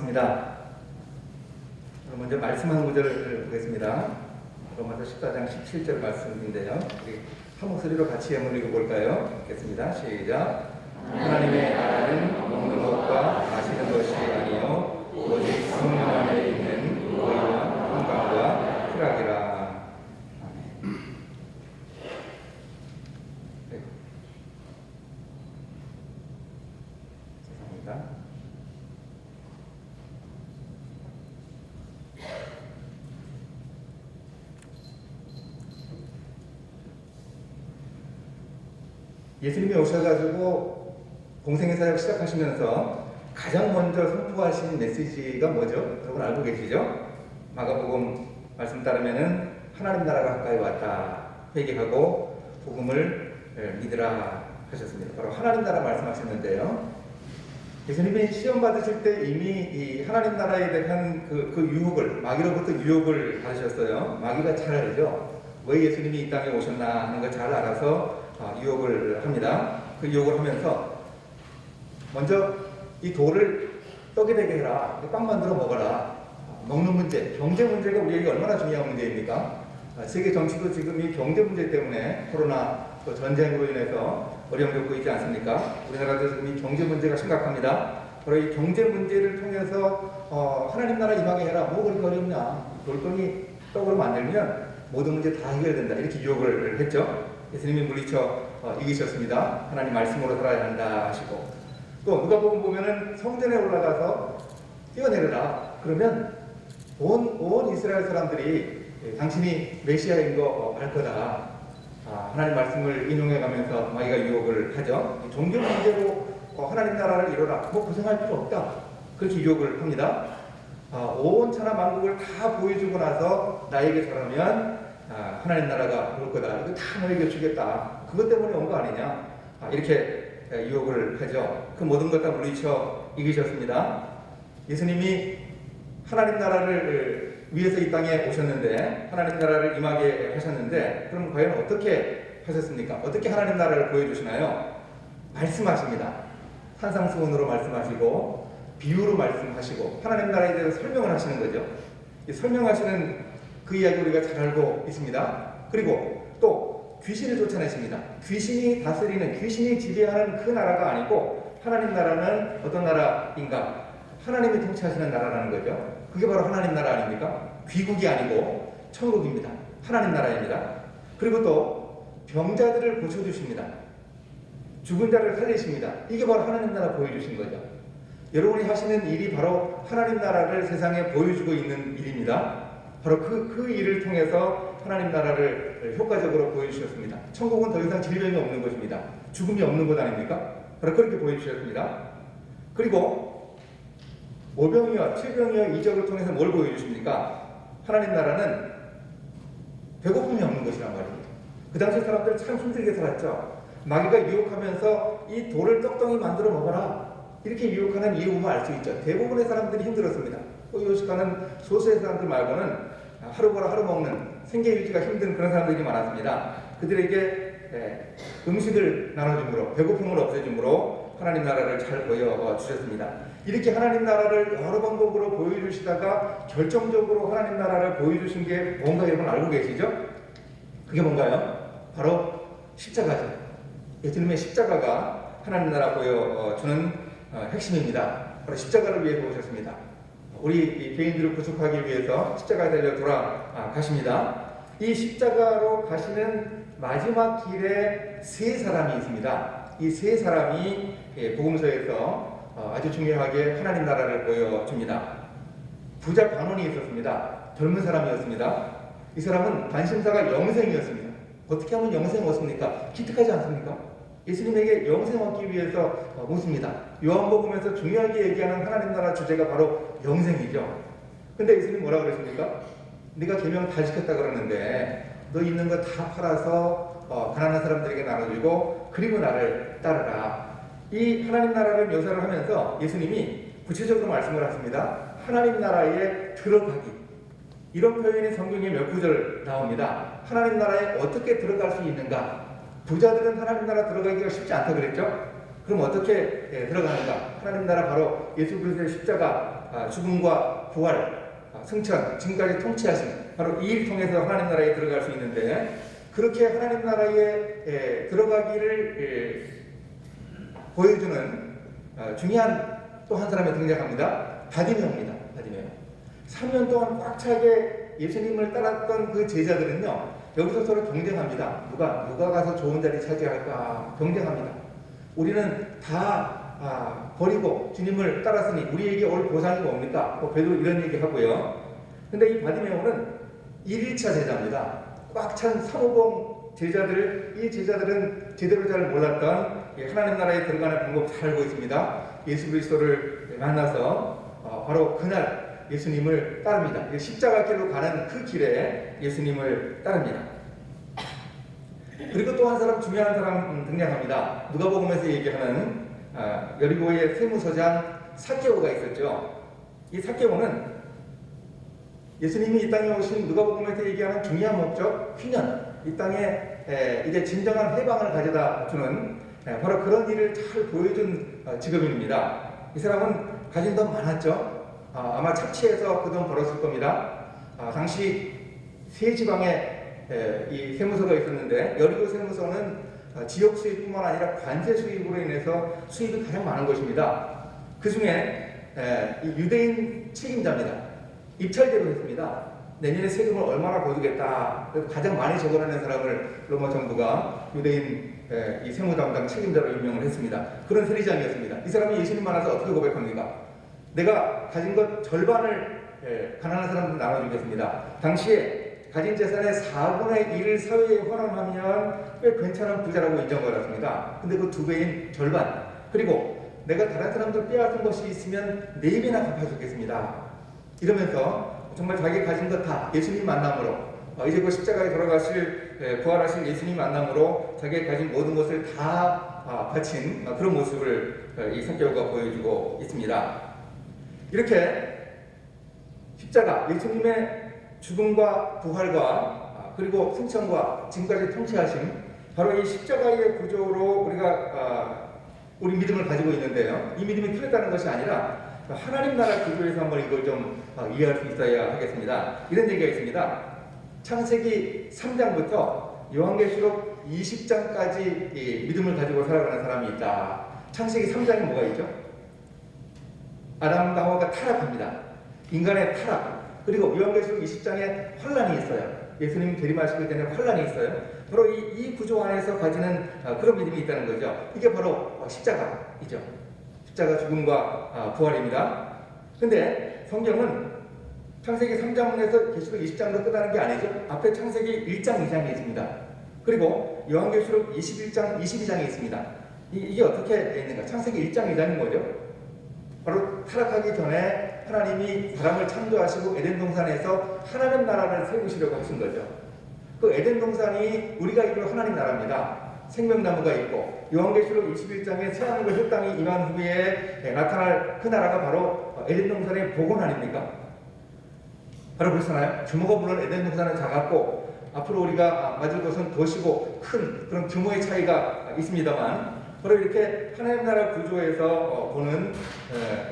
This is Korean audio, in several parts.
반갑습니다. 먼저 말씀 한 구절을 보겠습니다. 로마서 14장 17절 말씀인데요. 우리 한 목소리로 같이 한번 읽어볼까요? 읽겠습니다. 시작. 하나님의 나라는 먹는 것과 마시는 것이 아니요 오직 성령 안에 있는 의와 평강과 희락이라. 아멘. 네. 죄송합니다. 예수님이 오셔가지고 공생의 사역 시작하시면서 가장 먼저 선포하신 메시지가 뭐죠? 여러분 알고 계시죠? 마가복음 말씀 따르면은 하나님 나라가 가까이 왔다 회개하고 복음을 믿으라 하셨습니다. 바로 하나님 나라 말씀하셨는데요. 예수님이 시험 받으실 때 이미 이 하나님 나라에 대한 그 유혹을, 마귀로부터 유혹을 받으셨어요. 마귀가 잘 알죠. 왜 예수님이 이 땅에 오셨나 하는 걸 잘 알아서 유혹을 합니다. 그 유혹을 하면서 먼저 이 돌을 떡이 되게 해라. 빵 만들어 먹어라. 먹는 문제, 경제 문제가 우리에게 얼마나 중요한 문제입니까? 세계 정치도 지금 이 경제 문제 때문에 코로나 또 전쟁으로 인해서 어려움 겪고 있지 않습니까? 우리나라도 지금 이 경제 문제가 심각합니다. 바로 이 경제 문제를 통해서 하나님 나라 임하게 해라. 뭐 그렇게 어렵냐? 돌덩이 떡으로 만들면 모든 문제 다 해결된다. 이렇게 유혹을 했죠. 예수님이 물리쳐 이기셨습니다. 하나님 말씀으로 살아야 한다 하시고, 또 누가복음 보면은 성전에 올라가서 뛰어내려라. 그러면 온 이스라엘 사람들이 당신이 메시아인 거 알 거다. 하나님 말씀을 인용해가면서 마귀가 유혹을 하죠. 종교 문제로 하나님 나라를 이루라. 뭐 고생할 필요 없다. 그렇게 유혹을 합니다. 온 천하 만국을 다 보여주고 나서 나에게 절하면 하나님 나라가 올 거다. 이거 다 너에게 주겠다. 그것 때문에 온 거 아니냐. 이렇게 유혹을 하죠. 그 모든 것 다 물리쳐 이기셨습니다. 예수님이 하나님 나라를 위해서 이 땅에 오셨는데, 하나님 나라를 임하게 하셨는데, 그럼 과연 어떻게 하셨습니까? 어떻게 하나님 나라를 보여주시나요? 말씀하십니다. 산상수훈으로 말씀하시고 비유로 말씀하시고 하나님 나라에 대해서 설명을 하시는 거죠. 이 설명하시는 그 이야기 우리가 잘 알고 있습니다. 그리고 또 귀신을 쫓아내십니다. 귀신이 다스리는, 귀신이 지배하는 그 나라가 아니고 하나님 나라는 어떤 나라인가? 하나님이 통치하시는 나라라는 거죠. 그게 바로 하나님 나라 아닙니까? 귀국이 아니고 천국입니다. 하나님 나라입니다. 그리고 또 병자들을 고쳐주십니다. 죽은 자를 살리십니다. 이게 바로 하나님 나라 보여주신 거죠. 여러분이 하시는 일이 바로 하나님 나라를 세상에 보여주고 있는 일입니다. 바로 그 일을 통해서 하나님 나라를 효과적으로 보여주셨습니다. 천국은 더 이상 질병이 없는 것입니다. 죽음이 없는 것 아닙니까? 바로 그렇게 보여주셨습니다. 그리고 오병이어, 칠병이어 이적을 통해서 뭘 보여주십니까? 하나님 나라는 배고픔이 없는 것이란 말입니다. 그 당시 사람들 참 힘들게 살았죠. 마귀가 유혹하면서 이 돌을 떡덩이 만들어 먹어라. 이렇게 유혹하는 이유 보면 알 수 있죠. 대부분의 사람들이 힘들었습니다. 요식하는 소수의 사람들 말고는 하루 벌어 하루 먹는 생계 유지가 힘든 그런 사람들이 많았습니다. 그들에게 음식을 나눠줌으로, 배고픔을 없애줌으로 하나님 나라를 잘 보여주셨습니다. 이렇게 하나님 나라를 여러 방법으로 보여주시다가 결정적으로 하나님 나라를 보여주신 게 뭔가 여러분 알고 계시죠? 그게 뭔가요? 바로 십자가죠. 예수님의 십자가가 하나님 나라 보여주는 핵심입니다. 바로 십자가를 위해 오셨습니다. 우리 개인들을 구속하기 위해서 십자가에 달려 돌아가십니다. 이 십자가로 가시는 마지막 길에 세 사람이 있습니다. 이 세 사람이 복음서에서 아주 중요하게 하나님 나라를 보여줍니다. 부자 관원이 있었습니다. 젊은 사람이었습니다. 이 사람은 관심사가 영생이었습니다. 어떻게 하면 영생 얻습니까? 기특하지 않습니까? 예수님에게 영생 얻기 위해서 묻습니다. 요한복음에서 중요하게 얘기하는 하나님 나라 주제가 바로 영생이죠. 근데 예수님 뭐라 그러십니까? 네가 계명 다 지켰다 그러는데 너 있는 거 다 팔아서 가난한 사람들에게 나눠주고 그리고 나를 따르라. 이 하나님 나라를 묘사를 하면서 예수님이 구체적으로 말씀을 하십니다. 하나님 나라에 들어가기. 이런 표현이 성경에 몇 구절 나옵니다. 하나님 나라에 어떻게 들어갈 수 있는가? 부자들은 하나님 나라 들어가기가 쉽지 않다 그랬죠? 그럼 어떻게 들어가는가? 하나님 나라 바로 예수 그리스도의 십자가, 죽음과 부활, 승천, 지금까지 통치하신 바로 이 일을 통해서 하나님 나라에 들어갈 수 있는데, 그렇게 하나님 나라에 들어가기를 보여주는 중요한 또 한 사람이 등장합니다. 바디메오입니다. 바디메오. 3년 동안 꽉 차게 예수님을 따랐던 그 제자들은요, 여기서 서로 경쟁합니다. 누가 가서 좋은 자리 차지할까 경쟁합니다. 우리는 다 버리고 주님을 따랐으니 우리에게 올 보상이 뭡니까? 베드로 이런 얘기 하고요. 근데 이 바디메오는 1일차 제자입니다. 꽉 찬 사모공 제자들, 이 제자들은 제대로 잘 몰랐던 하나님 나라에 들어가는 방법 잘 알고 있습니다. 예수 그리스도를 만나서 바로 그날 예수님을 따릅니다. 십자가 길로 가는 그 길에 예수님을 따릅니다. 그리고 또 한 사람, 중요한 사람 등장합니다. 누가복음에서 얘기하는 여리고의 세무서장 삭개오가 있었죠. 이 삭개오는 예수님이 이 땅에 오신 누가복음에서 얘기하는 중요한 목적, 휘년, 이 땅에 이제 진정한 해방을 가져다 주는 바로 그런 일을 잘 보여준 직업인입니다. 이 사람은 가진 돈 많았죠. 아마 착취해서 그 돈 벌었을 겁니다. 당시 세 지방에 이 세무서가 있었는데, 여리고 세무서는 지역 수입뿐만 아니라 관세 수입으로 인해서 수입이 가장 많은 것입니다. 그 중에 유대인 책임자입니다. 입찰대로 했습니다. 내년에 세금을 얼마나 거두겠다. 가장 많이 적어내는 사람을 로마 정부가 유대인 이 세무 담당 책임자로 임명을 했습니다. 그런 세리장이었습니다. 이 사람이 예수님 만나서 어떻게 고백합니까? 내가 가진 것 절반을 가난한 사람들 나눠주겠습니다. 당시에 가진 재산의 4분의 1을 사회에 환원하면 꽤 괜찮은 부자라고 인정받았습니다. 근데 그 2배인 절반, 그리고 내가 다른 사람들 빼앗은 것이 있으면 4배나 갚아주겠습니다. 이러면서 정말 자기 가진 것 다 예수님 만남으로, 이제 그 십자가에 돌아가실 부활하실 예수님 만남으로 자기가 가진 모든 것을 다 바친 그런 모습을 이 삭개오가 보여주고 있습니다. 이렇게 십자가, 예수님의 죽음과 부활과 그리고 승천과 지금까지 통치하심, 바로 이 십자가의 구조로 우리 믿음을 가지고 있는데요. 이 믿음이 틀렸다는 것이 아니라 하나님 나라 구조에서 한번 이걸 좀 이해할 수 있어야 하겠습니다. 이런 얘기가 있습니다. 창세기 3장부터 요한계시록 20장까지 믿음을 가지고 살아가는 사람이 있다. 창세기 3장에 뭐가 있죠? 아담과 하와가 타락합니다. 인간의 타락. 그리고 요한계시록 20장에 환란이 있어요. 예수님 재림하실 때는 환란이 있어요. 바로 이 구조 안에서 가지는 그런 믿음이 있다는 거죠. 이게 바로 십자가이죠. 십자가 죽음과 부활입니다. 근데 성경은 창세기 3장에서 계시록 20장으로 끝나는 게 아니죠. 앞에 창세기 1장, 2장이 있습니다. 그리고 요한계시록 21장, 22장이 있습니다. 이게 어떻게 있는가? 창세기 1장, 2장인 거죠. 바로 타락하기 전에 하나님이 사람을 창조하시고 에덴 동산에서 하나님 나라를 세우시려고 하신 거죠. 그 에덴 동산이 우리가 이룬 하나님 나라입니다. 생명나무가 있고, 요한계시록 21장에 새하늘과 새 땅이 임한 후에 나타날 그 나라가 바로 에덴 동산의 복원 아닙니까? 바로 그렇잖아요. 규모가 물론 에덴 동산은 작았고 앞으로 우리가 맞을 것은 도시고 큰 그런 규모의 차이가 있습니다만, 바로 이렇게 하나님 나라 구조에서 보는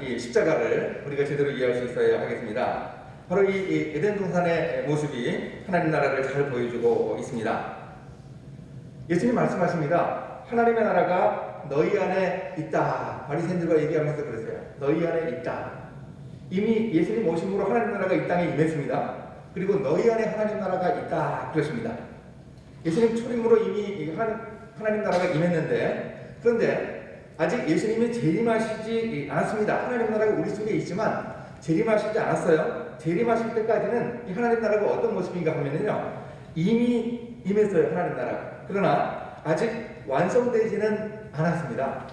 이 십자가를 우리가 제대로 이해할 수 있어야 하겠습니다. 바로 이 에덴 동산의 모습이 하나님 나라를 잘 보여주고 있습니다. 예수님 말씀하십니다. 하나님의 나라가 너희 안에 있다. 바리새인들과 얘기하면서 그러세요. 너희 안에 있다. 이미 예수님 오심으로 하나님 나라가 이 땅에 임했습니다. 그리고 너희 안에 하나님 나라가 있다. 그러십니다. 예수님 초림으로 이미 하나님 나라가 임했는데, 그런데 아직 예수님이 재림하시지 않았습니다. 하나님 나라가 우리 속에 있지만 재림하시지 않았어요. 재림하실 때까지는 이 하나님 나라가 어떤 모습인가 하면요, 이미 임했어요. 하나님 나라가. 그러나 아직 완성되지는 않았습니다.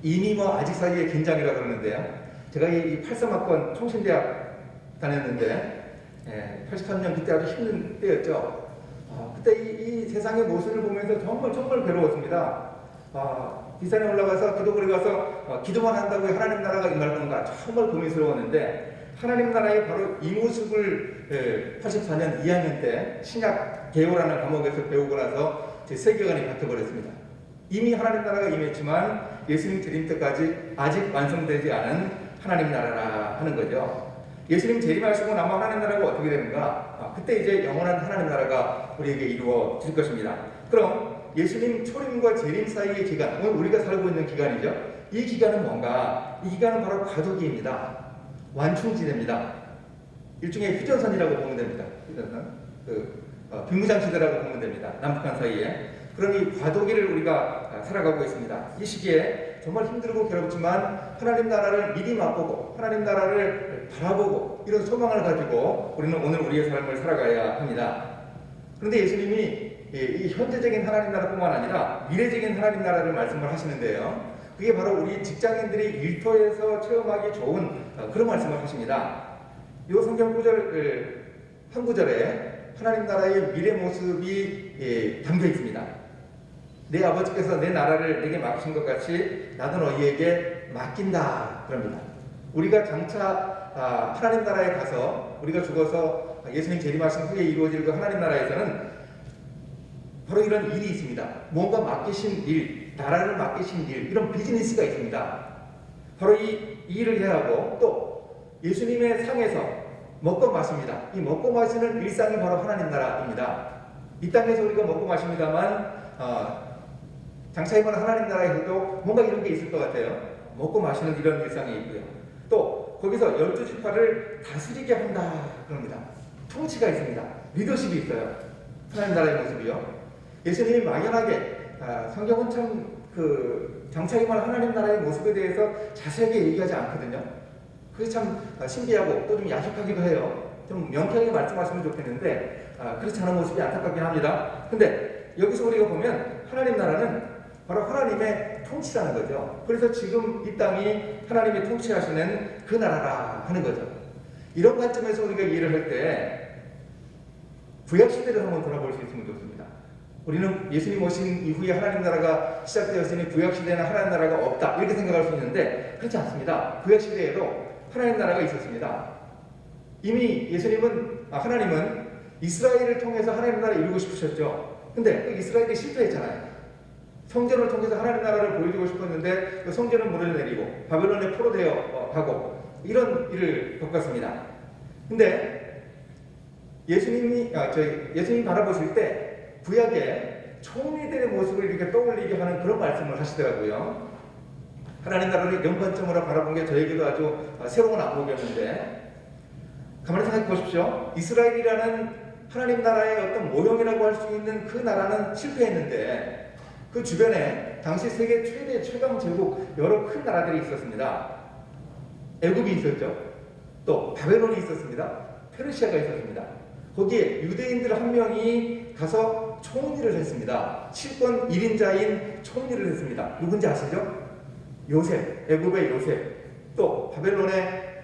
이미 아직 사이에 긴장이라고 그러는데요. 제가 이 83학번 총신대학 다녔는데 83년 그때 아주 힘든 때였죠. 그때 이 세상의 모습을 보면서 정말 괴로웠습니다. 뒷산에 올라가서 기도굴에 가서 기도만 한다고 하나님 나라가 임할 건가 정말 고민스러웠는데, 하나님 나라의 바로 이 모습을 84년 2학년 때 신약 개요라는 과목에서 배우고 나서 제 세계관이 바뀌어버렸습니다. 이미 하나님 나라가 임했지만 예수님 재림 때까지 아직 완성되지 않은 하나님 나라라 하는 거죠. 예수님 재림하시고 나면 하나님 나라가 어떻게 되는가? 그때 이제 영원한 하나님 나라가 우리에게 이루어질 것입니다. 그럼 예수님 초림과 재림 사이의 기간, 오늘 우리가 살고 있는 기간이죠. 이 기간은 뭔가? 이 기간은 바로 과도기입니다. 완충지대입니다. 일종의 휴전선이라고 보면 됩니다. 휴전선. 빈무장시대라고 보면 됩니다. 남북한 사이에. 그러니 과도기를 우리가 살아가고 있습니다. 이 시기에 정말 힘들고 괴롭지만 하나님 나라를 미리 맛보고 하나님 나라를 바라보고 이런 소망을 가지고 우리는 오늘 우리의 삶을 살아가야 합니다. 그런데 예수님이 이 현재적인 하나님 나라뿐만 아니라 미래적인 하나님 나라를 말씀을 하시는데요. 그게 바로 우리 직장인들이 일터에서 체험하기 좋은 그런 말씀을 하십니다. 이 성경 구절 한 구절에 하나님 나라의 미래 모습이 담겨 있습니다. 내 아버지께서 내 나라를 내게 맡기신 것 같이 나도 너희에게 맡긴다 그럽니다. 우리가 장차 하나님 나라에 가서 우리가 죽어서 예수님 재림하신 후에 이루어질 그 하나님 나라에서는 바로 이런 일이 있습니다. 뭔가 맡기신 일, 나라를 맡기신 일, 이런 비즈니스가 있습니다. 바로 이 일을 해야 하고 또 예수님의 상에서 먹고 마십니다. 이 먹고 마시는 일상이 바로 하나님 나라입니다. 이 땅에서 우리가 먹고 마십니다만 장차이면 하나님 나라에서도 뭔가 이런 게 있을 것 같아요. 먹고 마시는 이런 일상이 있고요. 또 거기서 12지파를 다스리게 한다 그럽니다. 통치가 있습니다. 리더십이 있어요. 하나님 나라의 모습이요. 예수님이 막연하게 성경은 참 장차이면 하나님 나라의 모습에 대해서 자세하게 얘기하지 않거든요. 그게 참 신기하고 또 좀 야속하기도 해요. 좀 명쾌하게 말씀하시면 좋겠는데 그렇지 않은 모습이 안타깝긴 합니다. 근데 여기서 우리가 보면 하나님 나라는 바로 하나님의 통치라는 거죠. 그래서 지금 이 땅이 하나님이 통치하시는 그 나라라 하는 거죠. 이런 관점에서 우리가 이해를 할 때 구약시대를 한번 돌아볼 수 있으면 좋습니다. 우리는 예수님 오신 이후에 하나님 나라가 시작되었으니 구약시대에는 하나님 나라가 없다 이렇게 생각할 수 있는데 그렇지 않습니다. 구약시대에도 하나님 나라가 있었습니다. 이미 하나님은 이스라엘을 통해서 하나님 나라를 이루고 싶으셨죠. 근데 그 이스라엘이 실패했잖아요. 성전을 통해서 하나님 나라를 보여주고 싶었는데 그 성전은 무너져내리고 바벨론에 포로되어 가고 이런 일을 겪었습니다. 근데 예수님이 바라보실 때 구약의 총리들의 모습을 이렇게 떠올리게 하는 그런 말씀을 하시더라고요. 하나님 나라를 연관점으로 바라본 게 저에게도 아주 새로운 안목이었는데 가만히 생각해 보십시오. 이스라엘이라는 하나님 나라의 어떤 모형이라고 할 수 있는 그 나라는 실패했는데 그 주변에 당시 세계 최대 최강 제국 여러 큰 나라들이 있었습니다. 애굽이 있었죠. 또 바벨론이 있었습니다. 페르시아가 있었습니다. 거기에 유대인들 한 명이 가서 총리를 했습니다. 실권 1인자인 총리를 했습니다. 누군지 아시죠? 요셉, 애굽의 요셉, 또 바벨론의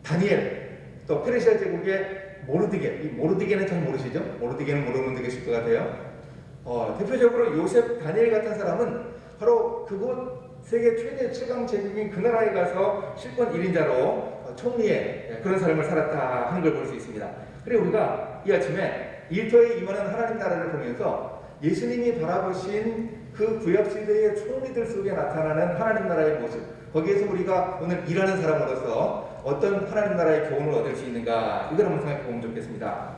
다니엘, 또 페르시아 제국의 모르드게. 이 모르드게는 잘 모르시죠? 모르드게는 모르면 되게 쉽을 것 같아요. 대표적으로 요셉, 다니엘 같은 사람은 바로 그곳 세계 최대 최강 제국인 그 나라에 가서 실권 1인자로 총리의 그런 삶을 살았다 하는 걸 볼 수 있습니다. 그리고 우리가 이 아침에 일터에 임하는 하나님 나라를 보면서 예수님이 바라보신 그 구약시대의 총리들 속에 나타나는 하나님 나라의 모습, 거기에서 우리가 오늘 일하는 사람으로서 어떤 하나님 나라의 교훈을 얻을 수 있는가, 이걸 한번 생각해 보면 좋겠습니다.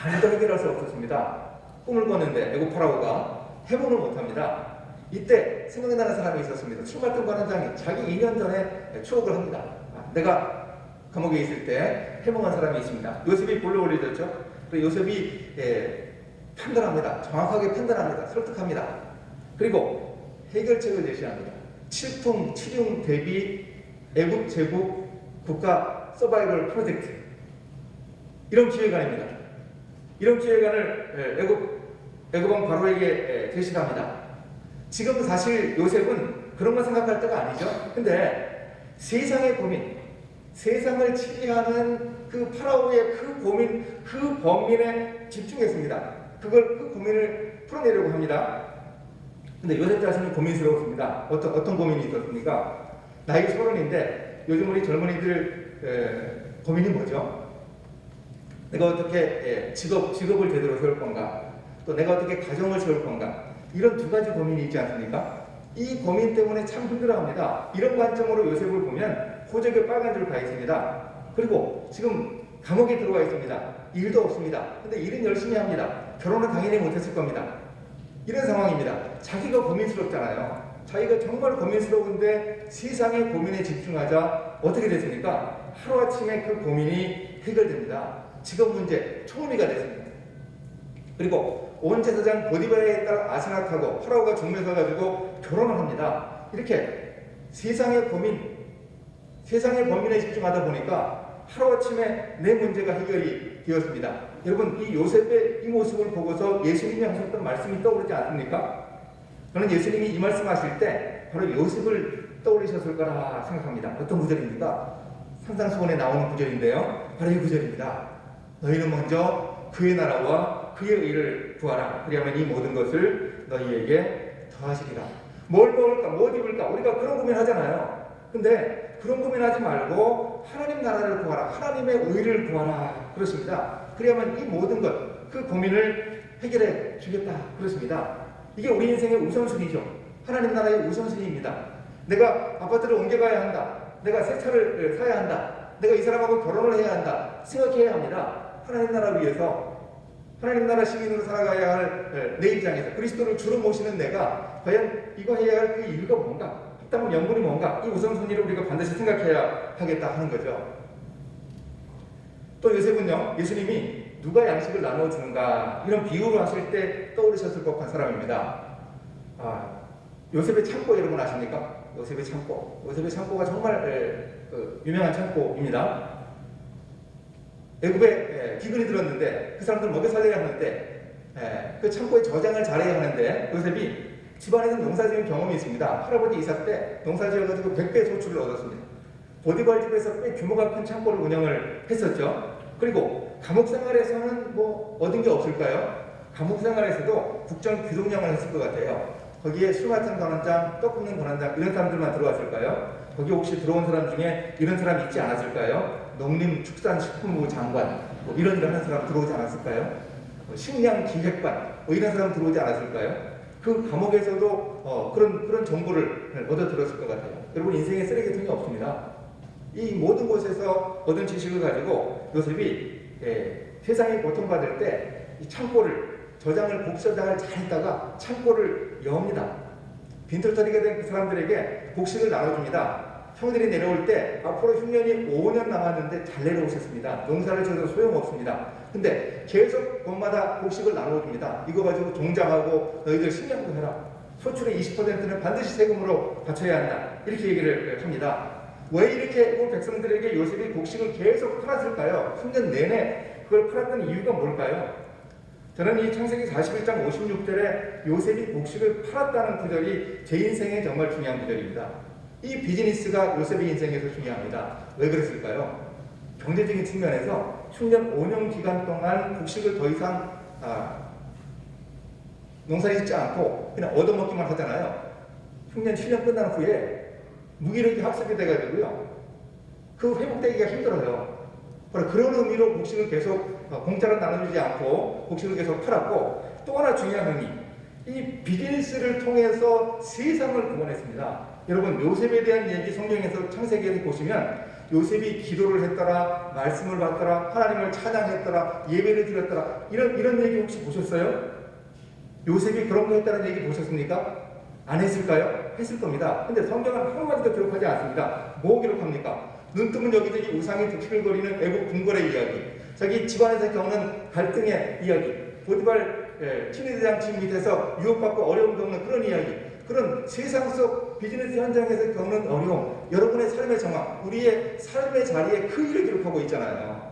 아무도 해결할 수 없었습니다. 꿈을 꿨는데 애굽 파라오가 해몽을 못합니다. 이때 생각나는 사람이 있었습니다. 출발점 관원장이 자기 2년 전에 추억을 합니다. 내가 감옥에 있을 때 해몽한 사람이 있습니다. 요셉이 볼로 올려졌죠. 그리고 요셉이 판단합니다. 정확하게 판단합니다. 설득합니다. 그리고 해결책을 제시합니다. 7통 7융 대비 애굽 제국 국가 서바이벌 프로젝트, 이런 기획안입니다. 이런 기획안을 애굽왕 바로에게 제시를 합니다. 지금 사실 요셉은 그런 걸 생각할 때가 아니죠. 근데 세상의 고민, 세상을 치리하는 그 파라오의 그 고민, 그 범민에 집중했습니다. 그 고민을 풀어내려고 합니다. 근데 요셉 자신은 고민스러웠습니다. 어떤 고민이 있었습니까? 나이 30인데 요즘 우리 젊은이들 고민이 뭐죠? 내가 어떻게 직업을 제대로 세울 건가? 또 내가 어떻게 가정을 세울 건가? 이런 두 가지 고민이 있지 않습니까? 이 고민 때문에 참 힘들어합니다. 이런 관점으로 요셉을 보면 호적에 빨간 줄 가 있습니다. 그리고 지금 감옥에 들어와 있습니다. 일도 없습니다. 근데 일은 열심히 합니다. 결혼은 당연히 못했을 겁니다. 이런 상황입니다. 자기가 고민스럽잖아요. 자기가 정말 고민스러운데 세상의 고민에 집중하자 어떻게 됐습니까? 하루아침에 그 고민이 해결됩니다. 직업 문제, 총리가 됐습니다. 그리고 온 제사장 보디발에 따라 아스나타고 파라오가 중매서가지고 결혼을 합니다. 이렇게 세상의 고민에 집중하다 보니까 하루아침에 내 문제가 해결이 되었습니다. 여러분, 이 요셉의 이 모습을 보고서 예수님이 하셨던 말씀이 떠오르지 않습니까? 저는 예수님이 이 말씀하실 때 바로 요셉을 떠올리셨을 거라 생각합니다. 어떤 구절입니까? 산상수훈에 나오는 구절인데요. 바로 이 구절입니다. 너희는 먼저 그의 나라와 그의 의를 구하라. 그리하면 이 모든 것을 너희에게 더하시리라. 뭘 먹을까? 뭘 입을까? 우리가 그런 고민하잖아요. 근데 그런 고민하지 말고 하나님 나라를 구하라. 하나님의 의를 구하라. 그렇습니다. 그리하면 이 모든 것, 그 고민을 해결해 주겠다. 그렇습니다. 이게 우리 인생의 우선순위죠. 하나님 나라의 우선순위입니다. 내가 아파트를 옮겨가야 한다. 내가 새 차를 사야 한다. 내가 이 사람하고 결혼을 해야 한다. 생각해야 합니다. 하나님 나라 위해서, 하나님 나라 시민으로 살아가야 할 내 입장에서 그리스도를 주로 모시는 내가 과연 이거 해야 할 그 이유가 뭔가? 합당 명분이 뭔가? 이 우선순위를 우리가 반드시 생각해야 하겠다 하는 거죠. 또 요셉은요, 예수님이 누가 양식을 나눠주는가 이런 비유를 하실 때 떠오르셨을 법한 사람입니다. 요셉의 창고 여러분 아십니까? 요셉의 창고가 정말 유명한 창고입니다. 애굽에 기근이 들었는데 그 사람들 먹여 살려야 하는데 그 창고에 저장을 잘해야 하는데 요셉이 집안에서 농사지은 경험이 있습니다. 할아버지 이삭 때 농사지어가지고 100배 소출을 얻었습니다. 보디발 집에서 꽤 규모가 큰 창고를 운영을 했었죠. 그리고 감옥 생활에서는 뭐 얻은 게 없을까요? 감옥 생활에서도 국정 귀동냥을 했을 것 같아요. 거기에 술 맡은 관원장, 떡 굽는 관원장 이런 사람들만 들어왔을까요? 거기 혹시 들어온 사람 중에 이런 사람 있지 않았을까요? 농림축산식품부 장관 뭐 이런 일 하는 사람 들어오지 않았을까요? 식량기획관 뭐 이런 사람 들어오지 않았을까요? 그 감옥에서도 그런 정보를 얻어 들었을 것 같아요. 여러분, 인생에 쓰레기통이 없습니다. 이 모든 곳에서 얻은 지식을 가지고 요셉이 세상에 고통받을 때 이 창고를 저장을 잘했다가 창고를 엽니다. 빈털터리가 된 그 사람들에게 곡식을 나눠줍니다. 형들이 내려올 때 앞으로 흉년이 5년 남았는데 잘 내려오셨습니다. 농사를 지어도 소용없습니다. 근데 계속 봄마다 곡식을 나눠줍니다. 이거 가지고 종장하고 너희들 식량도 해라. 소출의 20%는 반드시 세금으로 바쳐야 한다. 이렇게 얘기를 합니다. 왜 이렇게 백성들에게 요셉이 곡식을 계속 팔았을까요? 3년 내내 그걸 팔았던 이유가 뭘까요? 저는 이 창세기 41장 56절에 요셉이 곡식을 팔았다는 구절이 제 인생에 정말 중요한 구절입니다. 이 비즈니스가 요셉의 인생에서 중요합니다. 왜 그랬을까요? 경제적인 측면에서 흉년 5년 기간 동안 곡식을 더 이상 농사 짓지 않고 그냥 얻어먹기만 하잖아요. 흉년 7년 끝난 후에 무기력이 학습이 돼가지고요. 그 회복되기가 힘들어요. 바로 그런 의미로 곡식을 계속 공짜로 나눠주지 않고 곡식을 계속 팔았고, 또 하나 중요한 의미, 이 비즈니스를 통해서 세상을 구원했습니다. 여러분, 요셉에 대한 얘기 성경에서 창세기에서 보시면 요셉이 기도를 했더라, 말씀을 받더라, 하나님을 찬양했더라, 예배를 드렸더라, 이런 얘기 혹시 보셨어요? 요셉이 그런 거 했다는 얘기 보셨습니까? 안 했을까요? 했을 겁니다. 근데 성경은 한마디도 기록하지 않습니다. 뭐 기록합니까? 눈 뜨면 여기저기 우상이 두실거리는 애국 궁궐의 이야기, 자기 집안에서 겪는 갈등의 이야기, 보디발 친위대장 집 밑에서 유혹받고 어려움 겪는 그런 이야기, 그런 세상 속 비즈니스 현장에서 겪는 어려움, 여러분의 삶의 정황, 우리의 삶의 자리에 그 일을 기록하고 있잖아요.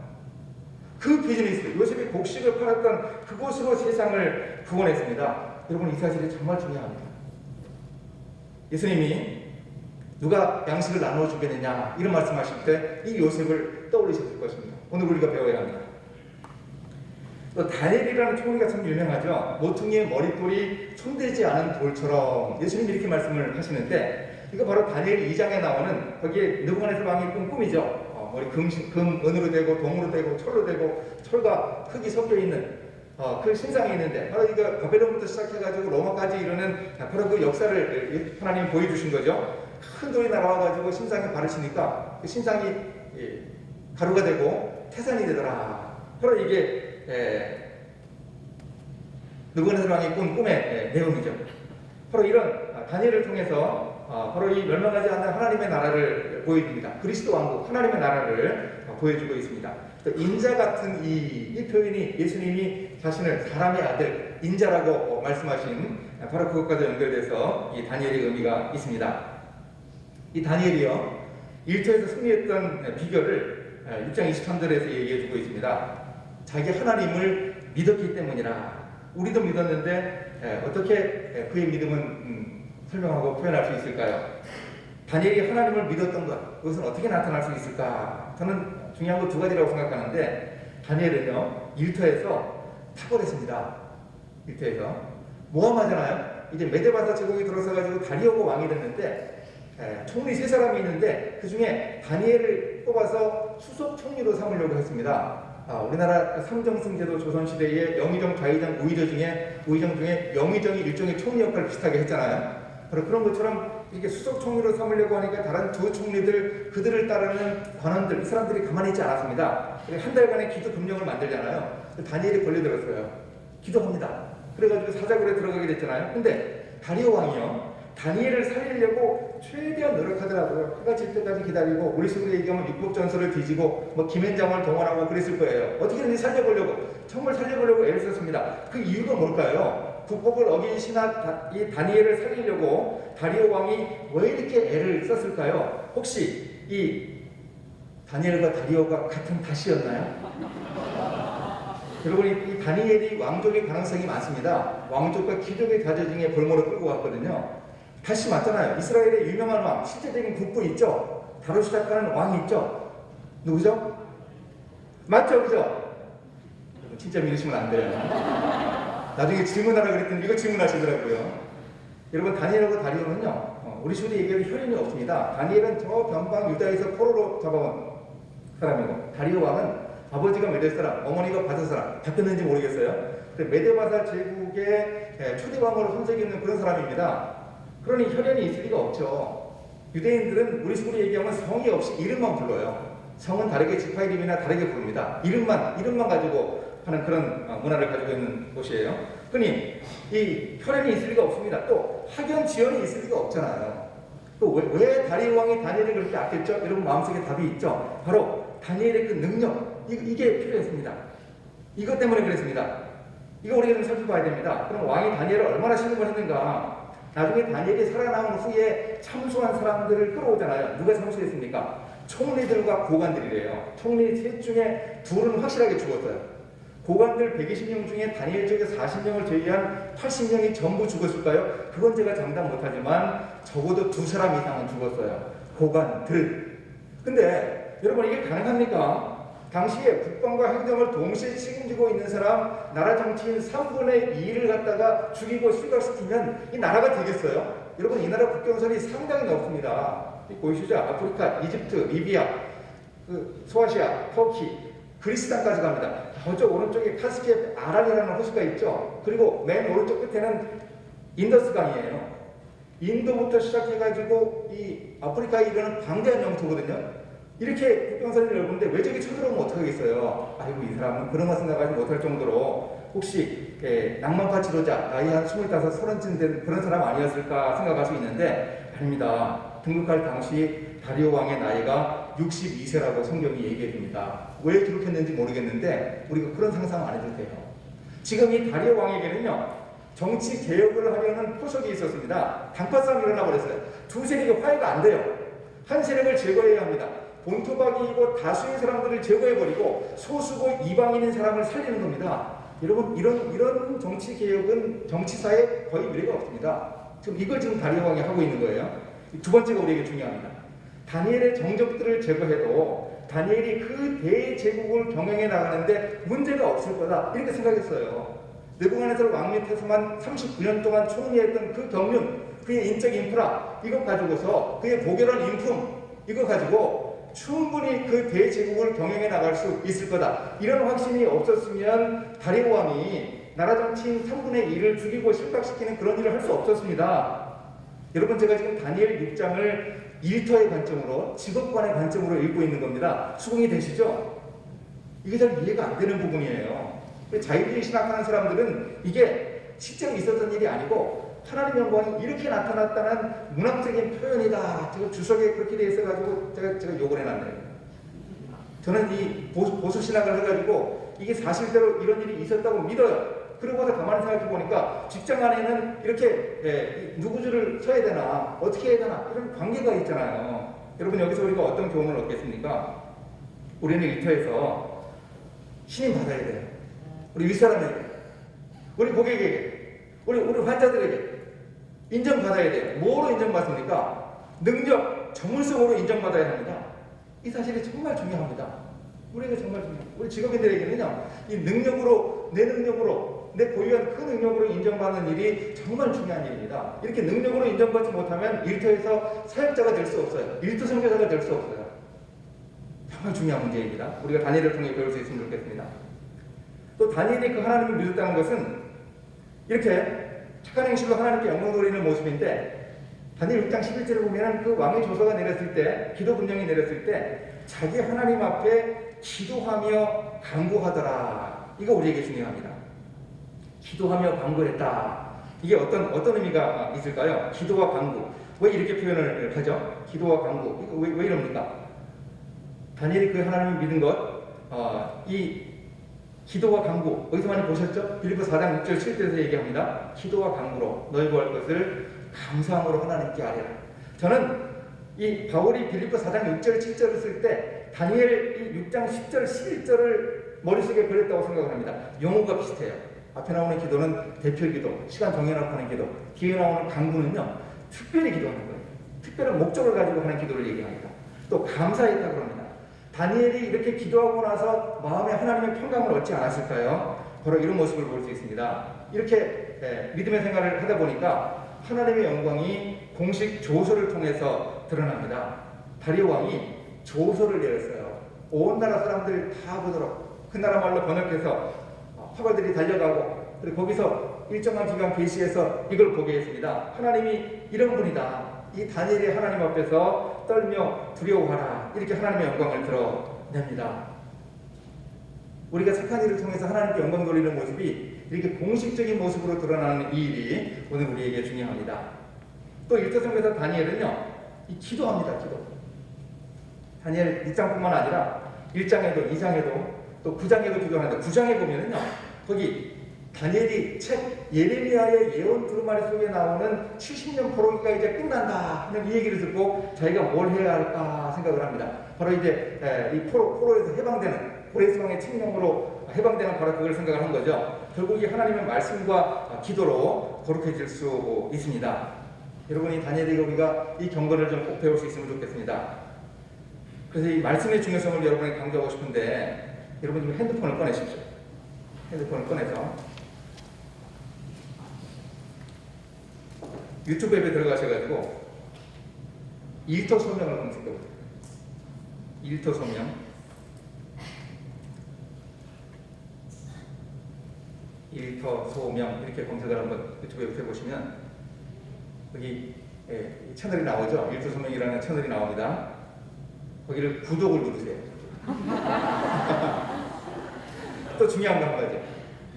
그 비즈니스, 요셉이 곡식을 팔았던 그곳으로 세상을 구원했습니다. 여러분, 이 사실이 정말 중요합니다. 예수님이 누가 양식을 나눠주겠느냐 이런 말씀하실 때 이 요셉을 떠올리셨을 것입니다. 오늘 우리가 배워야 합니다. 또 다니엘이라는 총리가 참 유명하죠. 모퉁이의 머릿돌이 손대지 않은 돌처럼, 예수님이 이렇게 말씀을 하시는데, 이거 바로 다니엘 2장에 나오는, 거기에 느부갓네살 왕이 꾼 꿈이죠. 머리 금, 은으로 되고 동으로 되고 철로 되고 철과 흙이 섞여 있는 그 신상이 있는데 바로 이거 바벨론부터 시작해가지고 로마까지 이르는 바로 그 역사를 하나님이 보여주신 거죠. 큰 돌이 날아와가지고 신상에 발을 치니까 그 신상이 가루가 되고 태산이 되더라. 바로 이게 느부갓네살 왕이 꾼 꿈의 내용이죠. 바로 이런 다니엘을 통해서 바로 이 멸망하지 않는 하나님의 나라를 보여줍니다. 그리스도 왕국 하나님의 나라를 보여주고 있습니다. 인자 같은 이 표현이 예수님이 자신을 사람의 아들 인자라고 말씀하신 바로 그것과도 연결돼서 이 다니엘의 의미가 있습니다. 이 다니엘이요 일터에서 승리했던 비결을 6장 23절에서 얘기해주고 있습니다. 자기 하나님을 믿었기 때문이라. 우리도 믿었는데 어떻게 그의 믿음은 설명하고 표현할 수 있을까요? 다니엘이 하나님을 믿었던 것, 그것은 어떻게 나타날 수 있을까? 저는 중요한 거 두 가지라고 생각하는데 다니엘은요 일터에서 탁월했습니다. 일터에서 모함하잖아요. 이제 메데바사 제국이 들어서가지고 다리오가 왕이 됐는데 총리 세 사람이 있는데 그 중에 다니엘을 뽑아서 수석 총리로 삼으려고 했습니다. 우리나라 삼정승제도 조선시대의 영의정, 좌의정, 우의정 중에 영의정이 일종의 총리 역할을 비슷하게 했잖아요. 바로 그런 것처럼 이렇게 수석 총리로 삼으려고 하니까 다른 두 총리들, 그들을 따르는 관원들, 이 사람들이 가만히 있지 않았습니다. 한 달간의 기도 금령을 만들잖아요. 다니엘이 걸려들었어요. 기도합니다. 그래가지고 사자굴에 들어가게 됐잖아요. 근데 다리오 왕이요, 다니엘을 살리려고 최대한 노력하더라고요. 해가 질 때까지 기다리고, 우리 식으로 얘기하면 육국전설을 뒤지고 뭐 김앤장을 동원하고 그랬을 거예요. 어떻게든지 살려보려고, 정말 살려보려고 애를 썼습니다. 그 이유가 뭘까요? 국법을 어긴 신하 이 다니엘을 살리려고 다리오 왕이 왜 이렇게 애를 썼을까요? 혹시 이 다니엘과 다리오가 같은 다시였나요? 여러분, 이 다니엘이 왕족의 가능성이 많습니다. 왕족과 귀족의 자제중에 볼모로 끌고 갔거든요. 다시 맞잖아요. 이스라엘의 유명한 왕, 실제적인 국부 있죠? 다로 시작하는 왕이 있죠? 누구죠? 맞죠? 그죠? 진짜 믿으시면 안 돼요. 나중에 질문하라 그랬더니 이거 질문하시더라고요. 여러분, 다니엘하고 다리오는요, 우리 식으로 얘기해도 혈연이 없습니다. 다니엘은 저 변방 유다에서 포로로 잡아온 사람이고, 다리오 왕은 아버지가 메대 사람, 어머니가 바사 사람, 바뀌었는지 모르겠어요. 메데바사 제국의 초대왕으로 손색이 있는 그런 사람입니다. 그러니 혈연이 있을 리가 없죠. 유대인들은 우리 식으로 얘기하면 성이 없이 이름만 불러요. 성은 다르게 지파 이름이나 다르게 부릅니다. 이름만 가지고 하는 그런 문화를 가지고 있는 곳이에요. 그러니 이 혈연이 있을 리가 없습니다. 또 학연 지연이 있을 리가 없잖아요. 또 왜 다리오 왕이 다니엘을 그렇게 아꼈죠? 여러분 마음속에 답이 있죠. 바로 다니엘의 그 능력, 이게 필요했습니다. 이것 때문에 그랬습니다. 이거 우리가 좀 살펴봐야 됩니다. 그럼 왕이 다니엘을 얼마나 신음을 했는가? 나중에 다니엘이 살아남은 후에 참수한 사람들을 끌어오잖아요. 누가 참수했습니까? 총리들과 고관들이래요. 총리 셋 중에 둘은 확실하게 죽었어요. 고관들 120명 중에 다니엘 쪽에 40명을 제외한 80명이 전부 죽었을까요? 그건 제가 장담 못하지만 적어도 2사람 이상은 죽었어요. 고관들. 근데 여러분, 이게 가능합니까? 당시에 국방과 행정을 동시에 책임지고 있는 사람, 나라 정치인 3분의 2를 갖다가 죽이고 실각시키면 이 나라가 되겠어요? 여러분, 이 나라 국경선이 상당히 넓습니다. 보이시죠? 아프리카, 이집트, 리비아, 소아시아, 터키, 그리스 땅까지 갑니다. 저쪽 오른쪽에 카스피의 아란이라는 호수가 있죠. 그리고 맨 오른쪽 끝에는 인더스 강이에요. 인도부터 시작해가지고 이 아프리카에 이르는 방대한 영토거든요. 이렇게 국경선이 넓은데 왜 저기 쳐들어오면 어떡하겠어요? 아이고, 이 사람은 그런 거 생각하지 못할 정도로 혹시 낭만파 지도자, 나이 한 25, 30쯤 된 그런 사람 아니었을까 생각할 수 있는데 아닙니다. 등극할 당시 다리오 왕의 나이가 62세라고 성경이 얘기해 줍니다. 왜 기록했는지 모르겠는데 우리가 그런 상상 안 해도 돼요. 지금 이 다리오 왕에게는요, 정치 개혁을 하려는 포석이 있었습니다. 단파 싸움이 일어나 버렸어요. 두 세력이 화해가 안 돼요. 한 세력을 제거해야 합니다. 본토박이고 다수의 사람들을 제거해버리고 소수고 이방인인 사람을 살리는 겁니다. 여러분, 이런 정치 개혁은 정치사에 거의 미래가 없습니다. 이걸 지금 다리오 왕이 하고 있는 거예요. 두 번째가 우리에게 중요합니다. 다니엘의 정적들을 제거해도 다니엘이 그 대제국을 경영해 나가는데 문제가 없을 거다, 이렇게 생각했어요. 느부갓네살 왕 밑에서만 39년 동안 총리했던 그 경륜, 그의 인적 인프라, 이것 가지고서 그의 고결한 인품, 이거 가지고 충분히 그 대제국을 경영해 나갈 수 있을 거다. 이런 확신이 없었으면 다리오 왕이 나라 정치인 3분의 1을 죽이고 실각시키는 그런 일을 할 수 없었습니다. 여러분, 제가 지금 다니엘 6장을 일터의 관점으로, 직업관의 관점으로 읽고 있는 겁니다. 수긍이 되시죠? 이게 잘 이해가 안 되는 부분이에요. 자유주의 신학하는 사람들은 이게 실제로 있었던 일이 아니고 하나님의 영광이 이렇게 나타났다는 문학적인 표현이다. 제가 주석에 그렇게 돼 있어가지고 제가 욕을 해놨네요. 저는 이 보수 신학을 해가지고 이게 사실대로 이런 일이 있었다고 믿어요. 그러고서 가만히 생각해 보니까 직장 안에는 이렇게 누구를 써야 되나, 어떻게 해야 되나, 이런 관계가 있잖아요. 여러분, 여기서 우리가 어떤 교훈을 얻겠습니까? 우리는 일터에서 신임 받아야 돼요. 우리 윗사람에게, 우리 고객에게, 우리 환자들에게 인정받아야 돼요. 뭐로 인정받습니까? 능력, 전문성으로 인정받아야 합니다. 이 사실이 정말 중요합니다. 우리에게 정말 중요해요. 우리 직업인들에게는요, 이 능력으로, 내 고유한 그 능력으로 인정받는 일이 정말 중요한 일입니다. 이렇게 능력으로 인정받지 못하면 일터에서 사역자가 될 수 없어요. 일터 선교사가 될 수 없어요. 정말 중요한 문제입니다. 우리가 다니엘을 통해 배울 수 있으면 좋겠습니다. 또 다니엘이 그 하나님을 믿었다는 것은 이렇게 착한 행실로 하나님께 영광 돌리는 모습인데, 다니엘 6장 11절에 보면 그 왕의 조서가 내렸을 때, 기도 분령이 내렸을 때 자기 하나님 앞에 기도하며 간구하더라. 이거 우리에게 중요합니다. 기도하며 간구했다. 이게 어떤 의미가 있을까요? 기도와 간구. 왜 이렇게 표현을 하죠? 기도와 간구. 이거 왜 이럽니까? 다니엘이 그 하나님을 믿은 것, 이 기도와 간구, 어디서 많이 보셨죠? 빌립보 4장 6절 7절에서 얘기합니다. 기도와 간구로 너희 구할 것을 감사함으로 하나님께 아뢰라. 저는 이 바울이 빌립보 4장 6절 7절을 쓸 때 다니엘 6장 10절 11절을 머릿속에 그렸다고 생각을 합니다. 용어가 비슷해요. 앞에 나오는 기도는 대표 기도, 시간 정해놓고 하는 기도, 뒤에 나오는 간구는요, 특별히 기도하는 거예요. 특별한 목적을 가지고 하는 기도를 얘기합니다. 또 감사했다고 합니다. 다니엘이 이렇게 기도하고 나서 마음에 하나님의 평강을 얻지 않았을까요? 바로 이런 모습을 볼 수 있습니다. 이렇게 믿음의 생활을 하다 보니까 하나님의 영광이 공식 조서를 통해서 드러납니다. 다리오 왕이 조서를 내렸어요. 온 나라 사람들 다 보도록, 그 나라 말로 번역해서 화벌들이 달려가고, 그리고 거기서 일정한 기간 계시해서 이걸 보게 했습니다. 하나님이 이런 분이다. 이 다니엘이 하나님 앞에서 떨며 두려워하라. 이렇게 하나님의 영광을 드러냅니다. 우리가 착한 일을 통해서 하나님께 영광 돌리는 모습이 이렇게 공식적인 모습으로 드러나는 이 일이 오늘 우리에게 중요합니다. 또 일터성에서 다니엘은요, 이 기도합니다. 기도. 다니엘 6장뿐만 아니라 1장에도 2장에도 또 9장에도 기도하는데, 9장에 보면은요, 거기 다니엘이 책 예레미야의 예언 두루마리 속에 나오는 70년 포로기가 이제 끝난다 하는 이 얘기를 듣고 자기가 뭘 해야 할까 생각을 합니다. 바로 이제 이 포로에서 해방되는, 고레스왕의 칙령으로 해방되는 바로 그걸 생각을 한 거죠. 결국 이 하나님의 말씀과 기도로 거룩해질 수 있습니다. 여러분이 다니엘에게 우리가 이 경건을 좀 꼭 배울 수 있으면 좋겠습니다. 그래서 이 말씀의 중요성을 여러분에게 강조하고 싶은데, 여러분 좀 핸드폰을 꺼내십시오. 핸드폰을 꺼내서 유튜브 앱에 들어가셔가지고 일터 소명을 검색해보세요. 일터 소명. 일터 소명 이렇게 검색을 한번 유튜브에 해보시면 여기 채널이 나오죠. 일터 소명이라는 채널이 나옵니다. 거기를 구독을 누르세요. 또 중요한 거 한 가지,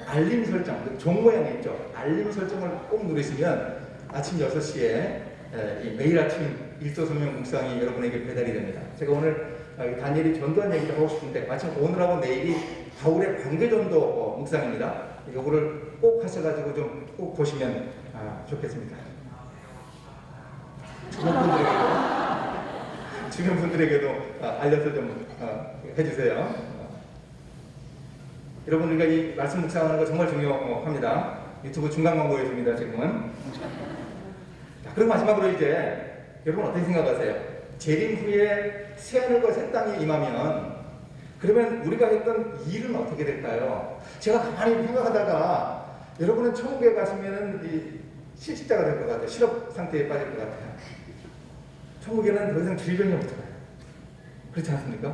알림 설정, 종 모양이 있죠. 알림 설정을 꼭 누르시면 아침 6시에 매일 아침 일터 소명 묵상이 여러분에게 배달이 됩니다. 제가 오늘 다니엘이 전도한 얘기를 하고 싶은데, 마침 오늘하고 내일이 바울의 관계전도 묵상입니다. 이거를 꼭 하셔가지고 좀 꼭 보시면 좋겠습니다. 주변 분들에게도 알려서 좀 해주세요. 여러분, 우리가 이 말씀 묵상하는 거 정말 중요합니다. 유튜브 중간 광고였습니다, 지금은. 자, 그리고 마지막으로 이제 여러분 어떻게 생각하세요? 재림 후에 새하늘과 새 땅이 임하면 그러면 우리가 했던 일은 어떻게 될까요? 제가 가만히 생각하다가 여러분은 천국에 가시면은 실직자가 될 것 같아요. 실업 상태에 빠질 것 같아요. 천국에는 더 이상 질병이 없잖아요. 그렇지 않습니까?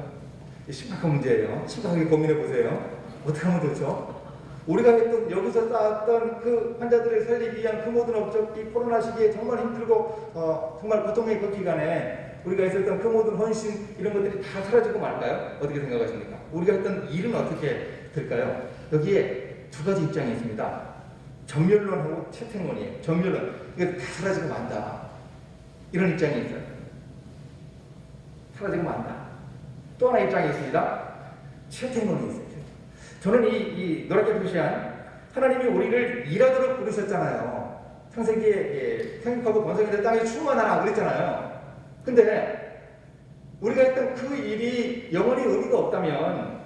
심각한 문제예요. 심각하게 고민해 보세요. 어떻게 하면 좋죠? 우리가 했던 여기서 쌓았던 그 환자들을 살리기 위한 그 모든 업적, 이 코로나 시기에 정말 힘들고 정말 고통의 그 기간에 우리가 했었던 그 모든 헌신 이런 것들이 다 사라지고 말까요? 어떻게 생각하십니까? 우리가 했던 일은 어떻게 될까요? 여기에 두 가지 입장이 있습니다. 전멸론하고 채택론이에요. 전멸론, 이거 다 사라지고 만다, 이런 입장이 있어요. 사라지고 만다. 또 하나 입장이 있습니다. 채택론이 있어요. 저는 이 노랗게 표시한 하나님이 우리를 일하도록 부르셨잖아요. 창세기에 생육하고 번성이 될 땅에 충만하라 그랬잖아요. 근데 우리가 했던 그 일이 영원히 의미가 없다면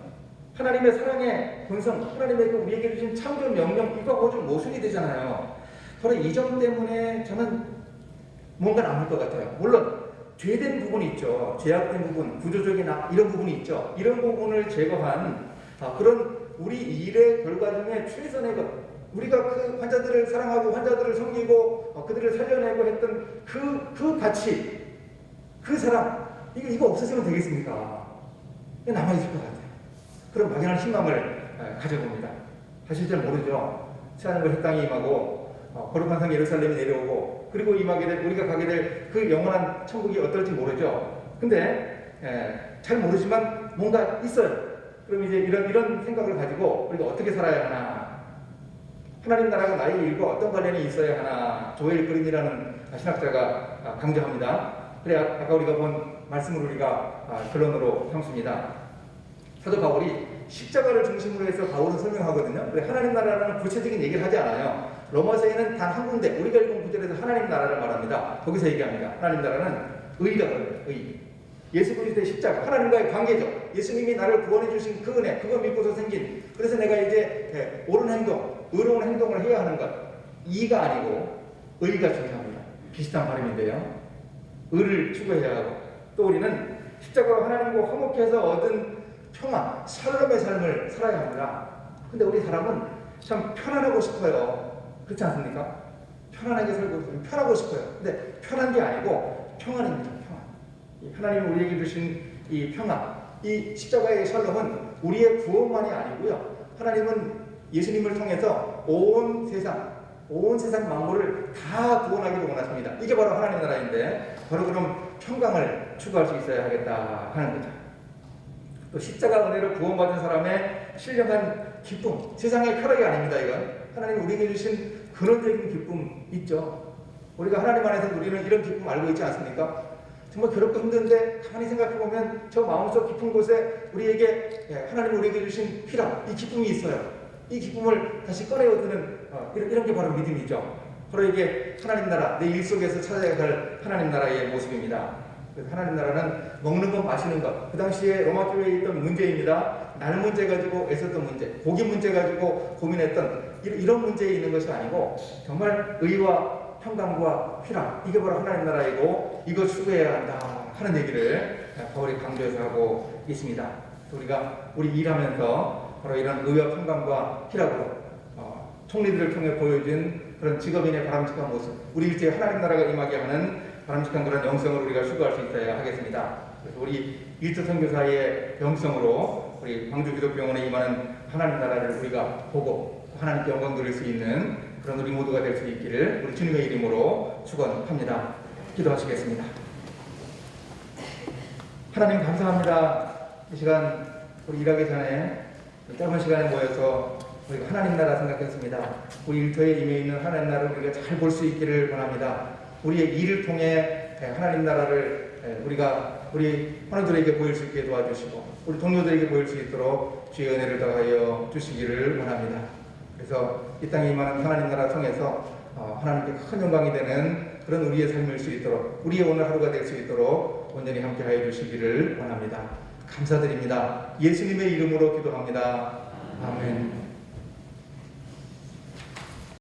하나님의 사랑의 본성, 하나님의 그 우리에게 주신 창조 명령, 이거 좀 모순이 되잖아요. 바로 이 점 때문에 저는 뭔가 남을 것 같아요. 물론 죄된 부분이 있죠. 죄악된 부분, 구조적인 이런 부분이 있죠. 이런 부분을 제거한 그런 우리 일의 결과 중에 최선의 것, 우리가 그 환자들을 사랑하고 환자들을 섬기고 그들을 살려내고 했던 그 가치, 그 사랑, 이거 없어지면 되겠습니까? 남아있을 것 같아요. 그런 막연한 희망을 가져봅니다. 사실 잘 모르죠. 새하늘과 새 땅이 임하고 거룩한 성 예루살렘이 내려오고 그리고 임하게 될, 우리가 가게 될 그 영원한 천국이 어떨지 모르죠. 근데 잘 모르지만 뭔가 있어요. 그럼 이제 이런 생각을 가지고 우리가 어떻게 살아야 하나, 하나님 나라가 나의 일과 어떤 관련이 있어야 하나, 조엘 그린이라는 신학자가 강조합니다. 그래, 아까 우리가 본 말씀을 우리가 결론으로 삼습니다. 사도 바울이 십자가를 중심으로 해서 바울은 설명하거든요. 그래, 하나님 나라라는 구체적인 얘기를 하지 않아요. 로마서에는 단 한 군데, 우리가 읽은 구절에서 하나님 나라를 말합니다. 거기서 얘기합니다. 하나님 나라는 의가 그럽니다. 의. 예수 그리스도의 십자가, 하나님과의 관계죠. 예수님이 나를 구원해 주신 그 은혜, 그거 믿고서 생긴, 그래서 내가 이제 옳은 행동, 의로운 행동을 해야 하는 것, 이가 아니고 의가 중요합니다. 비슷한 발음인데요. 의를 추구해야 하고, 또 우리는 십자가로 하나님과 화목해서 얻은 평화, 샬롬의 삶을 살아야 합니다. 근데 우리 사람은 참 편안하고 싶어요. 그렇지 않습니까? 편안하게 살고 편하고 싶어요. 근데 편한 게 아니고 평안입니다. 하나님이 우리에게 주신 이 평안, 이 십자가의 샬롬은 우리의 구원만이 아니고요. 하나님은 예수님을 통해서 온 세상 만물을 다 구원하기를 원하십니다. 이게 바로 하나님 나라인데, 바로 그럼 평강을 추구할 수 있어야 하겠다 하는 거죠. 또 십자가 은혜로 구원받은 사람의 신령한 기쁨, 세상의 쾌락이 아닙니다. 이건 하나님 우리에게 주신 근원적인 기쁨 있죠. 우리가 하나님 안에서 누리는 이런 기쁨 알고 있지 않습니까? 정말 괴롭고 힘든데 가만히 생각해보면 저 마음속 깊은 곳에 우리에게 하나님 우리에게 주신 쾌락, 이 기쁨이 있어요. 이 기쁨을 다시 꺼내어드는 이런 게 바로 믿음이죠. 바로 이게 하나님 나라, 내 일 속에서 찾아야 할 하나님 나라의 모습입니다. 그래서 하나님 나라는 먹는 것, 마시는 것, 그 당시에 로마 교회에 있던 문제입니다. 날 문제 가지고 애썼던 문제, 고기 문제 가지고 고민했던 이런 문제에 있는 것이 아니고 정말 의와 평강과 쾌락, 이게 바로 하나님 나라이고 이거 추구해야 한다 하는 얘기를 바울이 강조해서 하고 있습니다. 우리가 우리 일하면서 바로 이런 의와 평강과 쾌락으로 총리들을 통해 보여준 그런 직업인의 바람직한 모습, 우리 일제에 하나님 나라가 임하게 하는 바람직한 그런 영성을 우리가 추구할 수 있어야 하겠습니다. 그래서 우리 일터 선교사의 영성으로 우리 광주기독병원에 임하는 하나님 나라를 우리가 보고 하나님께 영광 돌릴 수 있는 그런 우리 모두가 될 수 있기를 우리 주님의 이름으로 축원합니다. 기도하시겠습니다. 하나님 감사합니다. 이 시간 우리 일하기 전에 짧은 시간에 모여서 우리가 하나님 나라 생각했습니다. 우리 일터에 임해 있는 하나님 나라를 우리가 잘 볼 수 있기를 원합니다. 우리의 일을 통해 하나님 나라를 우리가 우리 환우들에게 보일 수 있게 도와주시고 우리 동료들에게 보일 수 있도록 주의 은혜를 더하여 주시기를 원합니다. 그래서 이 땅에 임하는 하나님 나라 통해서 하나님께 큰 영광이 되는 그런 우리의 삶일 수 있도록, 우리의 오늘 하루가 될 수 있도록 온전히 함께하여 주시기를 원합니다. 감사드립니다. 예수님의 이름으로 기도합니다. 아멘.